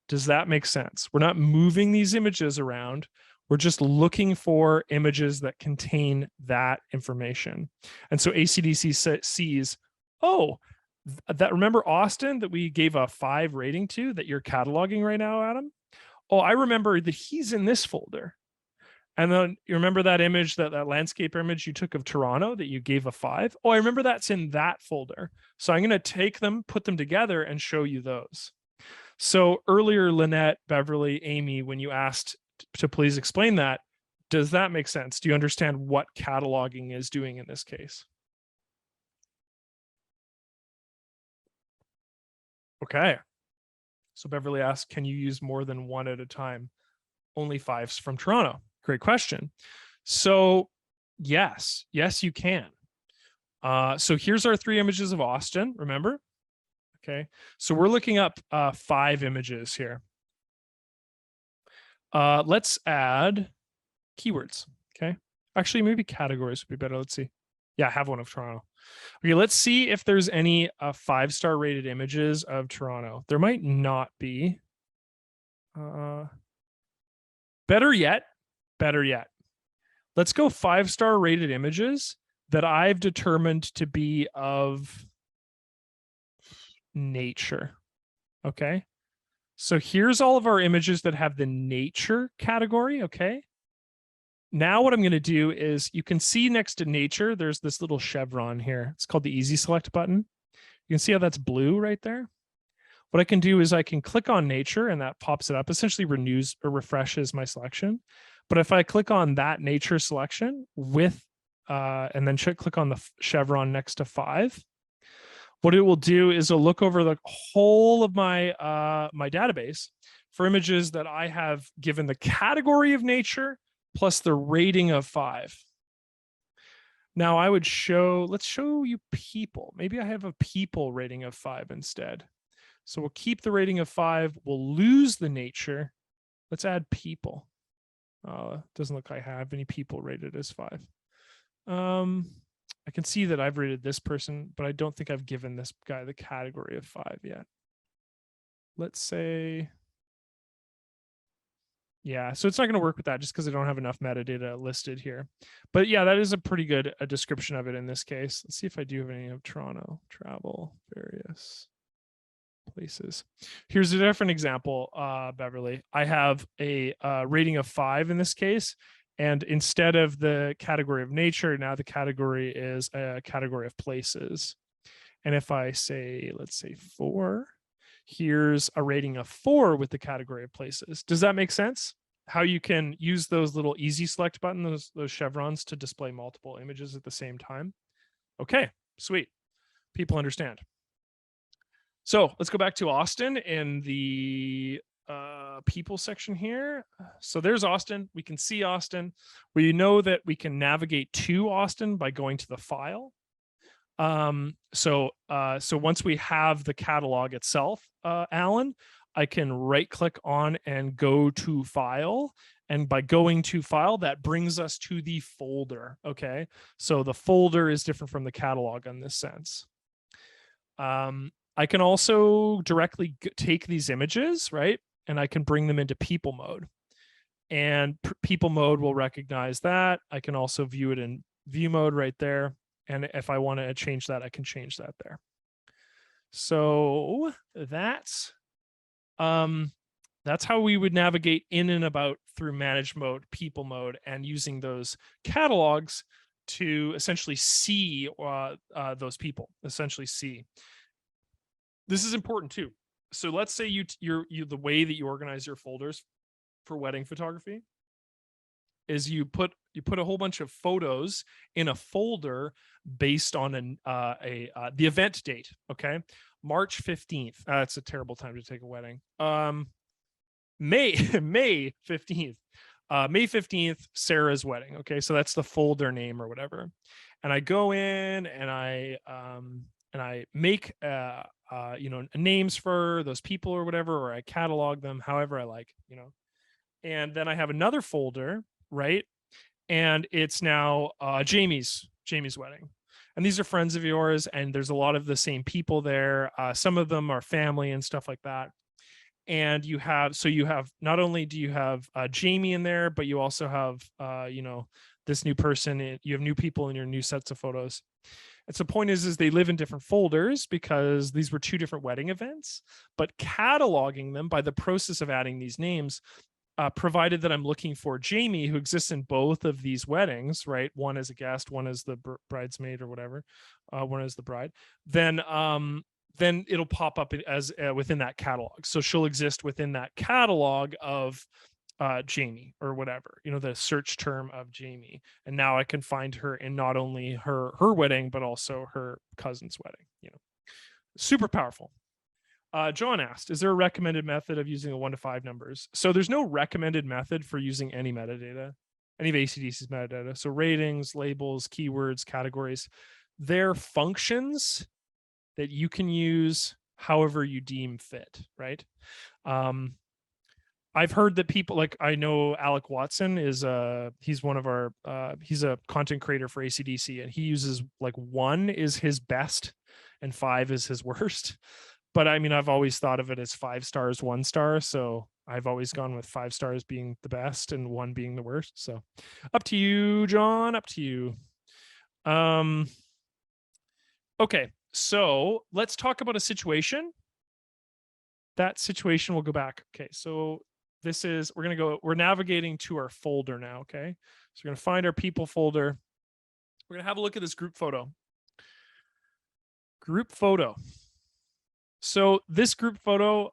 Does that make sense? We're not moving these images around. We're just looking for images that contain that information. And so ACDSee sees, oh, remember Austin that we gave a 5 rating to that you're cataloging right now, Adam? Oh, I remember that he's in this folder. And then you remember that image, that landscape image you took of Toronto that you gave a 5? Oh, I remember that's in that folder. So I'm going to take them, put them together and show you those. So earlier, Lynette, Beverly, Amy, when you asked to please explain that, does that make sense? Do you understand what cataloging is doing in this case? Okay. So Beverly asks, can you use more than one at a time? Only 5's from Toronto. Great question. So yes, you can. So here's our 3 images of Austin, remember? Okay, so we're looking up 5 images here. Let's add keywords, okay? Actually, maybe categories would be better. Let's see. Yeah, I have one of Toronto. Okay, let's see if there's any 5-star rated images of Toronto. There might not be. Better yet, let's go 5-star rated images that I've determined to be of nature. Okay. So here's all of our images that have the nature category. Okay. Now what I'm going to do is, you can see next to nature, there's this little chevron here. It's called the easy select button. You can see how that's blue right there. What I can do is I can click on nature and that pops it up, essentially renews or refreshes my selection. But if I click on that nature selection with, and then click on the chevron next to 5, what it will do is it'll look over the whole of my my database for images that I have given the category of nature plus the rating of 5. Now I would let's show you people. Maybe I have a people rating of 5 instead. So we'll keep the rating of 5. We'll lose the nature. Let's add people. Doesn't look like I have any people rated as 5. I can see that I've rated this person, but I don't think I've given this guy the category of 5 yet. Let's say, yeah, so it's not going to work with that just because I don't have enough metadata listed here. But yeah, that is a pretty good description of it in this case. Let's see if I do have any of Toronto, travel, various places. Here's a different example, Beverly. I have a rating of 5 in this case. And instead of the category of nature, now the category is a category of places. And if I say, let's say 4, here's a rating of 4 with the category of places. Does that make sense? How you can use those little easy select button, those chevrons, to display multiple images at the same time? Okay, sweet. People understand. So let's go back to Austin in the people section here. So there's Austin. We can see Austin. We know that we can navigate to Austin by going to the file. So once we have the catalog itself, Alan, I can right click on and go to file. And by going to file, that brings us to the folder. Okay. So the folder is different from the catalog in this sense. I can also directly take these images, right? And I can bring them into people mode. And people mode will recognize that. I can also view it in view mode right there. And if I want to change that, I can change that there. So that's how we would navigate in and about through manage mode, people mode, and using those catalogs to essentially see those people, essentially see. This is important too. So let's say you the way that you organize your folders for wedding photography is you put a whole bunch of photos in a folder based on the event date. Okay, March 15th. That's a terrible time to take a wedding. May 15th. May 15th, Sarah's wedding. Okay, so that's the folder name or whatever. And I go in and I make names for those people or whatever, or I catalog them however I like, and then I have another folder, right? And it's now Jamie's wedding. And these are friends of yours, and there's a lot of the same people there. Some of them are family and stuff like that. And you have not only do you have Jamie in there, but you also have this new person. You have new people in your new sets of photos. And so the point is they live in different folders because these were 2 different wedding events, but cataloging them by the process of adding these names, provided that I'm looking for Jamie, who exists in both of these weddings, right? One as a guest, one as the bridesmaid or whatever, one as the bride, then it'll pop up as within that catalog. So she'll exist within that catalog of Jamie or whatever, the search term of Jamie. And now I can find her in not only her wedding, but also her cousin's wedding, super powerful. John asked, is there a recommended method of using the 1 to 5 numbers? So there's no recommended method for using any metadata, any of ACDSee's metadata. So ratings, labels, keywords, categories, they're functions that you can use however you deem fit, right? I've heard that people, like, I know Alec Watson is he's one of our he's a content creator for ACDSee, and he uses like 1 is his best and 5 is his worst. But I mean, I've always thought of it as 5 stars, 1 star. So I've always gone with 5 stars being the best and 1 being the worst. So up to you, John, up to you. Okay, so let's talk about a situation. That situation will go back. Okay, so this is, we're navigating to our folder now, okay? So we're gonna find our people folder. We're gonna have a look at this group photo. Group photo. So this group photo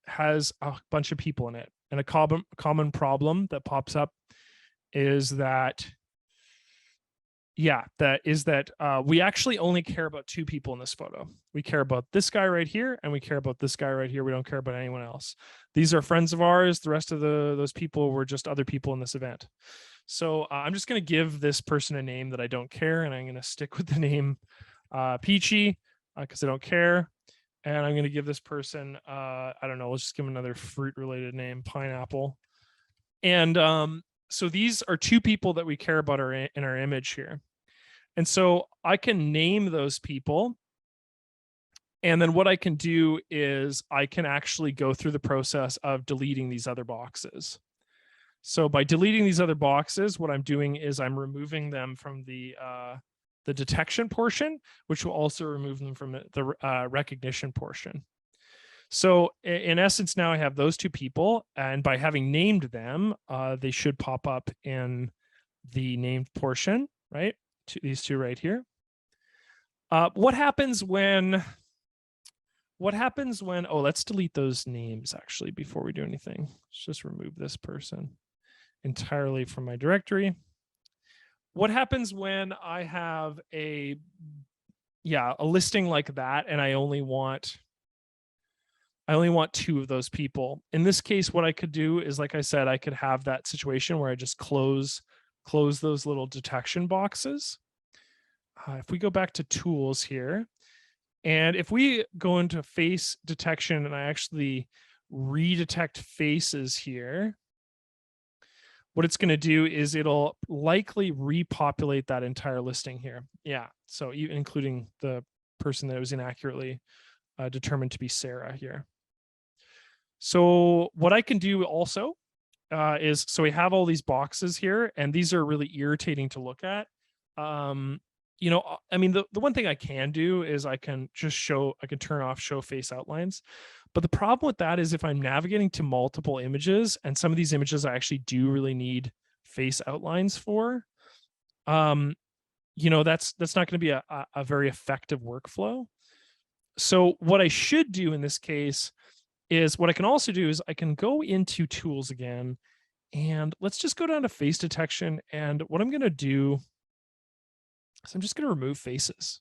has a bunch of people in it. And a common problem that pops up is that, we actually only care about 2 people in this photo. We care about this guy right here, and we care about this guy right here. We don't care about anyone else. These are friends of ours. The rest of those people were just other people in this event. So I'm just going to give this person a name that I don't care, and I'm going to stick with the name Peachy because I don't care. And I'm going to give this person, I don't know, let's just give him another fruit-related name, Pineapple. And so these are 2 people that we care about in our image here. And so I can name those people. And then what I can do is I can actually go through the process of deleting these other boxes. So by deleting these other boxes, what I'm doing is I'm removing them from the detection portion, which will also remove them from the recognition portion. So in essence, now I have those 2 people, and by having named them, they should pop up in the named portion, right? These 2 right here. What happens when, oh, let's delete those names actually before we do anything. Let's just remove this person entirely from my directory. What happens when I have a listing like that and I only want 2 of those people? In this case, what I could do is, like I said, I could have that situation where I just close those little detection boxes. If we go back to tools here, and if we go into face detection and I actually redetect faces here, what it's going to do is it'll likely repopulate that entire listing here. Yeah, so including the person that was inaccurately determined to be Sarah here. So what I can do also is, so we have all these boxes here, and these are really irritating to look at. You know, I mean, the one thing I can do is I can turn off show face outlines. But the problem with that is if I'm navigating to multiple images, and some of these images I actually do really need face outlines for, you know, that's not going to be a very effective workflow. So what I should do in this case is, what I can also do is I can go into tools again, and let's just go down to face detection. And what I'm going to do is I'm just going to remove faces.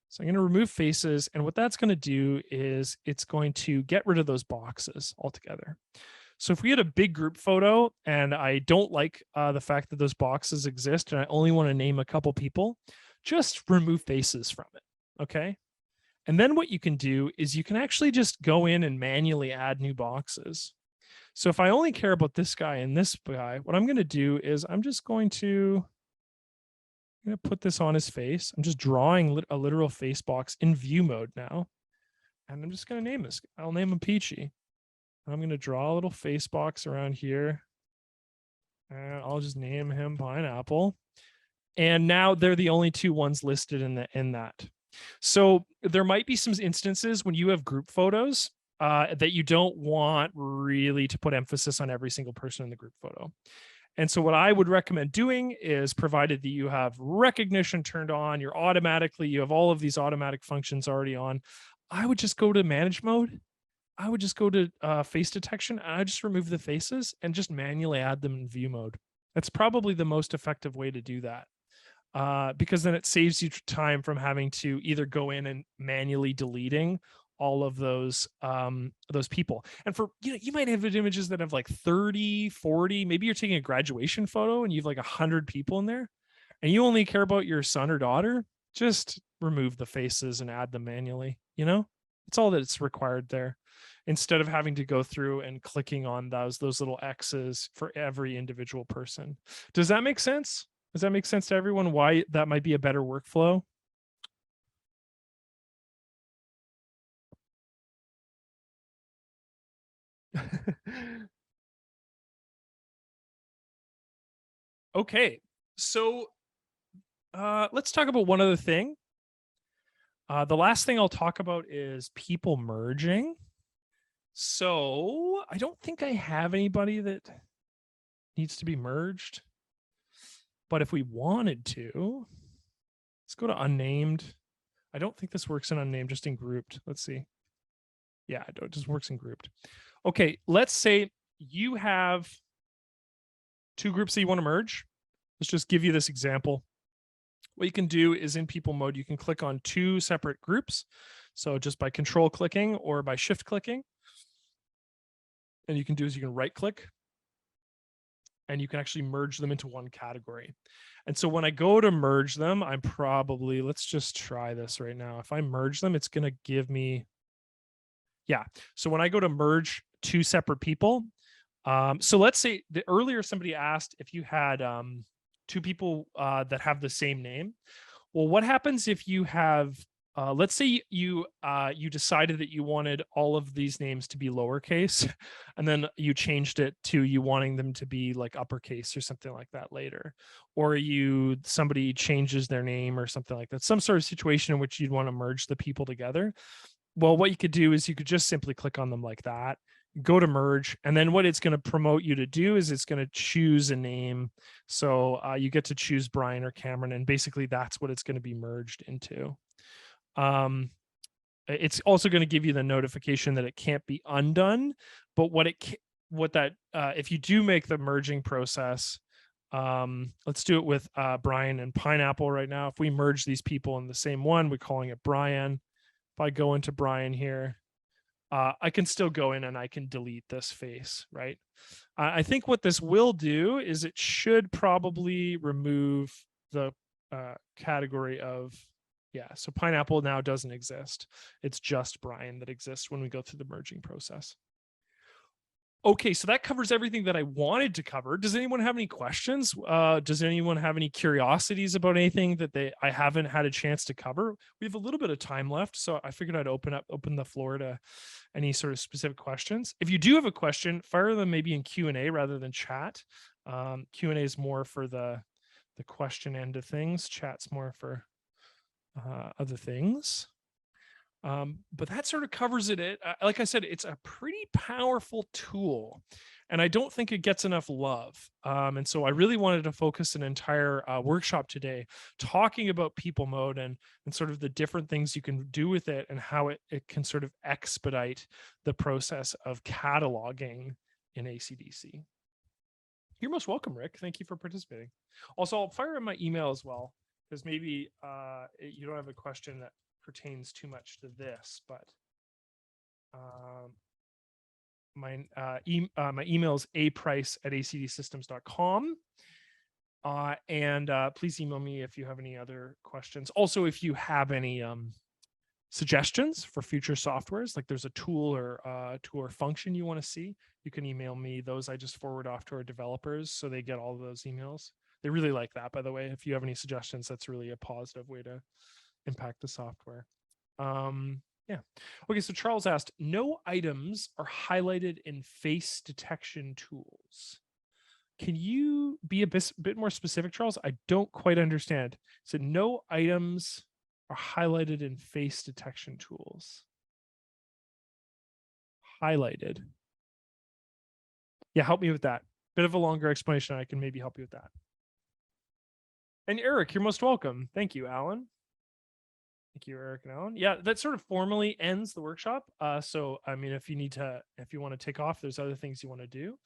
So I'm going to remove faces, and what that's going to do is it's going to get rid of those boxes altogether. So if we had a big group photo and I don't like the fact that those boxes exist and I only want to name a couple people, just remove faces from it, okay? And then what you can do is you can actually just go in and manually add new boxes. So if I only care about this guy and this guy, what I'm going to do is I'm just going to put this on his face. I'm just drawing a literal face box in view mode now. And I'm just going to name this. I'll name him Peachy. I'm going to draw a little face box around here. And I'll just name him Pineapple. And now they're the only 2 ones listed in that. So there might be some instances when you have group photos that you don't want really to put emphasis on every single person in the group photo. And so what I would recommend doing is, provided that you have recognition turned on, you have all of these automatic functions already on, I would just go to manage mode. I would just go to face detection, and I just remove the faces and just manually add them in view mode. That's probably the most effective way to do that. Because then it saves you time from having to either go in and manually deleting all of those people. And for, you might have images that have like 30, 40, maybe you're taking a graduation photo and you've like 100 people in there and you only care about your son or daughter. Just remove the faces and add them manually. It's all that's required there, instead of having to go through and clicking on those little X's for every individual person. Does that make sense? Does that make sense to everyone why that might be a better workflow? Okay, so let's talk about one other thing. The last thing I'll talk about is people merging. So I don't think I have anybody that needs to be merged, but if we wanted to, let's go to unnamed. I don't think this works in unnamed, just in grouped. Let's see. Yeah, it just works in grouped. Okay, let's say you have two groups that you want to merge. Let's just give you this example. What you can do is in people mode, you can click on two separate groups. So just by control clicking or by shift clicking. And you can do is you can right click and you can actually merge them into one category. And so when I go to merge them, I'm probably, let's just try this right now. If I merge them, it's going to give me, yeah. So when I go to merge two separate people, so let's say earlier somebody asked if you had two people that have the same name. Well, what happens if you have, let's say you decided that you wanted all of these names to be lowercase, and then you changed it to you wanting them to be like uppercase or something like that later, or somebody changes their name or something like that, some sort of situation in which you'd want to merge the people together. Well, what you could do is you could just simply click on them like that, go to merge, and then what it's going to promote you to do is it's going to choose a name. So you get to choose Brian or Cameron, and basically that's what it's going to be merged into. It's also going to give you the notification that it can't be undone, but if you do make the merging process, let's do it with Brian and Pineapple right now. If we merge these people in the same one, we're calling it Brian. If I go into Brian here, I can still go in and I can delete this face, right? I think what this will do is it should probably remove the category of, yeah, so Pineapple now doesn't exist. It's just Brian that exists when we go through the merging process. Okay, so that covers everything that I wanted to cover. Does anyone have any questions? Does anyone have any curiosities about anything that I haven't had a chance to cover? We have a little bit of time left, so I figured I'd open the floor to any sort of specific questions. If you do have a question, fire them maybe in Q&A rather than chat. Q&A is more for the question end of things. Chat's more for other things. But that sort of covers it. Like I said, it's a pretty powerful tool, and I don't think it gets enough love. And so I really wanted to focus an entire workshop today talking about people mode and sort of the different things you can do with it and how it can sort of expedite the process of cataloging in ACDSee. You're most welcome, Rick. Thank you for participating. Also, I'll fire in my email as well, because maybe you don't have a question that pertains too much to this, but my email is aprice@acdsystems.com. And please email me if you have any other questions. Also, if you have any suggestions for future softwares, like there's a tool or function you want to see, you can email me those. I just forward off to our developers so they get all of those emails. They really like that, by the way. If you have any suggestions, that's really a positive way to impact the software. Yeah. Okay, so Charles asked, no items are highlighted in face detection tools. Can you be a bit more specific, Charles? I don't quite understand. So no items are highlighted in face detection tools. Highlighted. Yeah, help me with that. Bit of a longer explanation. I can maybe help you with that. And Eric, you're most welcome. Thank you, Alan. Thank you, Eric and Alan. Yeah, that sort of formally ends the workshop. So, I mean, if you want to take off, there's other things you want to do.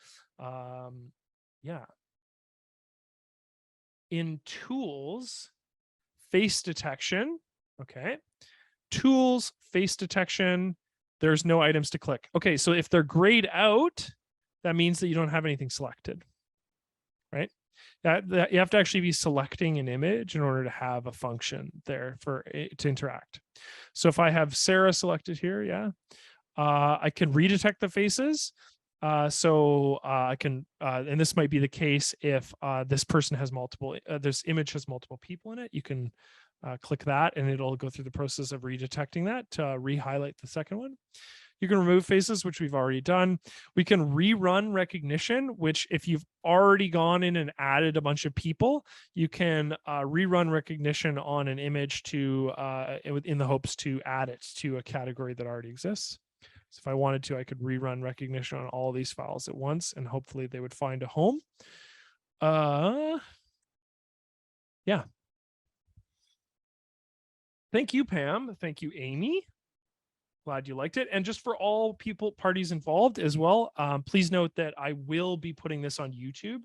Yeah. In tools, face detection. Okay. Tools, face detection, there's no items to click. Okay, so if they're grayed out, that means that you don't have anything selected, right? That you have to actually be selecting an image in order to have a function there for it to interact. So if I have Sarah selected here, yeah, I can redetect the faces. I can, and this might be the case if this person has multiple, this image has multiple people in it. You can click that and it'll go through the process of redetecting that to re-highlight the second one. You can remove faces, which we've already done. We can rerun recognition, which if you've already gone in and added a bunch of people, you can rerun recognition on an image to in the hopes to add it to a category that already exists. So if I wanted to, I could rerun recognition on all these files at once, and hopefully they would find a home. Yeah. Thank you, Pam. Thank you, Amy. Glad you liked it. And just for all parties involved as well, please note that I will be putting this on YouTube.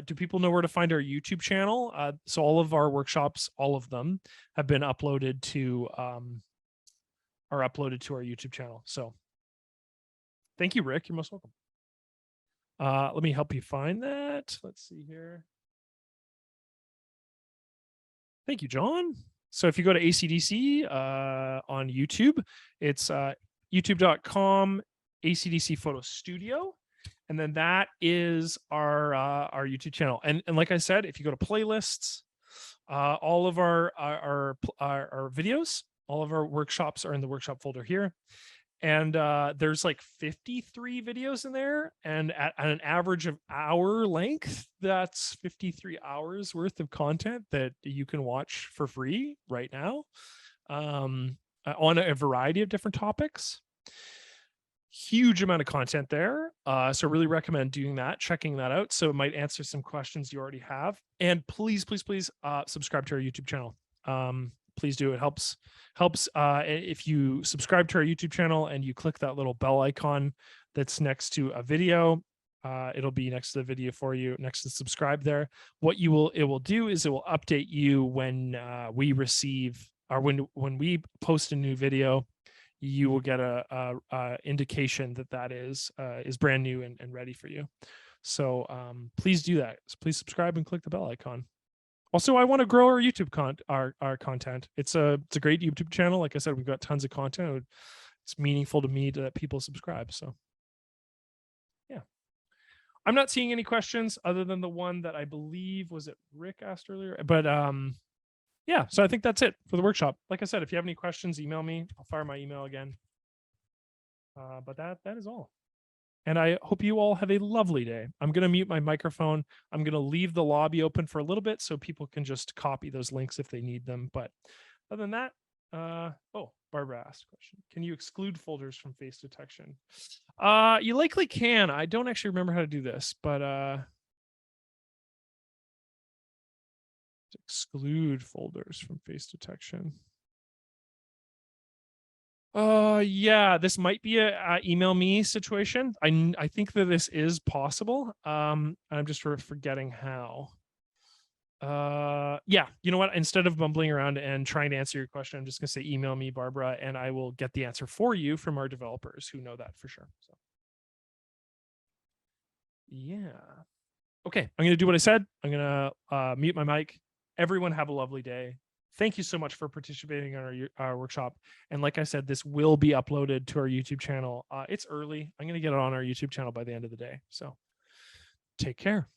Do people know where to find our YouTube channel? So all of our workshops, all of them, have been uploaded to our YouTube channel. So thank you, Rick. You're most welcome. Let me help you find that. Let's see here. Thank you, John. So if you go to ACDSee on YouTube, it's youtube.com ACDSee Photo Studio. And then that is our YouTube channel. And like I said, if you go to playlists, all of our videos, all of our workshops are in the workshop folder here. And there's like 53 videos in there, and at an average of hour length, that's 53 hours worth of content that you can watch for free right now on a variety of different topics. Huge amount of content there. So really recommend doing that, checking that out. So it might answer some questions you already have. And please, please, please subscribe to our YouTube channel. Please do. It helps if you subscribe to our YouTube channel and you click that little bell icon that's next to a video. It'll be next to the video for you, next to subscribe there. What it will do is it will update you when we receive, or when we post a new video. You will get a indication that is brand new and ready for you. So please do that. Please subscribe and click the bell icon. Also, I want to grow our YouTube our content. It's a great YouTube channel. Like I said, we've got tons of content. It's meaningful to me that people subscribe. So yeah, I'm not seeing any questions other than the one that I believe was it Rick asked earlier. But yeah, so I think that's it for the workshop. Like I said, if you have any questions, email me. I'll fire my email again. But that is all. And I hope you all have a lovely day. I'm going to mute my microphone. I'm going to leave the lobby open for a little bit so people can just copy those links if they need them. But other than that, oh, Barbara asked a question. Can you exclude folders from face detection? You likely can. I don't actually remember how to do this, but exclude folders from face detection. Yeah, this might be a email me situation. I think that this is possible. I'm just forgetting how. Yeah, you know what? Instead of bumbling around and trying to answer your question, I'm just gonna say email me, Barbara, and I will get the answer for you from our developers who know that for sure. So yeah. Okay, I'm gonna do what I said. I'm gonna mute my mic. Everyone have a lovely day. Thank you so much for participating in our workshop. And like I said, this will be uploaded to our YouTube channel. It's early. I'm going to get it on our YouTube channel by the end of the day. So take care.